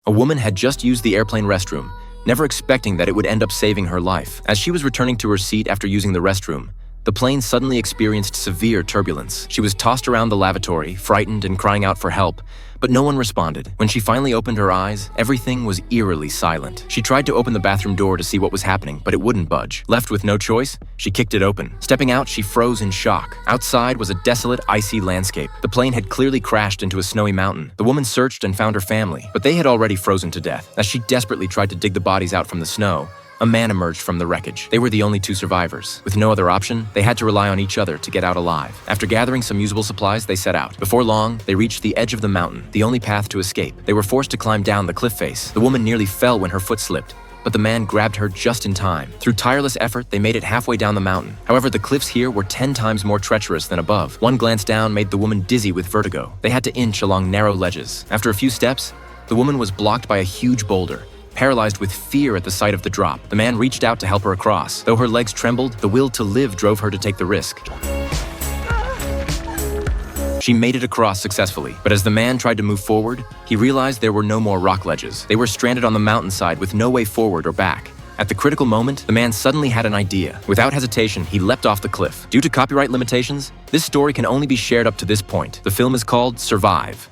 A woman had just used the airplane restroom, never expecting that it would end up saving her life. As she was returning to her seat after using the restroom, the plane suddenly experienced severe turbulence. She was tossed around the lavatory, frightened and crying out for help, but no one responded. When she finally opened her eyes, everything was eerily silent. She tried to open the bathroom door to see what was happening, but it wouldn't budge. Left with no choice, she kicked it open. Stepping out, she froze in shock. Outside was a desolate, icy landscape. The plane had clearly crashed into a snowy mountain. The woman searched and found her family, but they had already frozen to death. As she desperately tried to dig the bodies out from the snow, a man emerged from the wreckage. They were the only two survivors. With no other option, they had to rely on each other to get out alive. After gathering some usable supplies, they set out. Before long, they reached the edge of the mountain, the only path to escape. They were forced to climb down the cliff face. The woman nearly fell when her foot slipped, but the man grabbed her just in time. Through tireless effort, they made it halfway down the mountain. However, the cliffs here were 10 times more treacherous than above. One glance down made the woman dizzy with vertigo. They had to inch along narrow ledges. After a few steps, the woman was blocked by a huge boulder. Paralyzed with fear at the sight of the drop, the man reached out to help her across. Though her legs trembled, the will to live drove her to take the risk. She made it across successfully, but as the man tried to move forward, he realized there were no more rock ledges. They were stranded on the mountainside with no way forward or back. At the critical moment, the man suddenly had an idea. Without hesitation, he leapt off the cliff. Due to copyright limitations, this story can only be shared up to this point. The film is called Survive.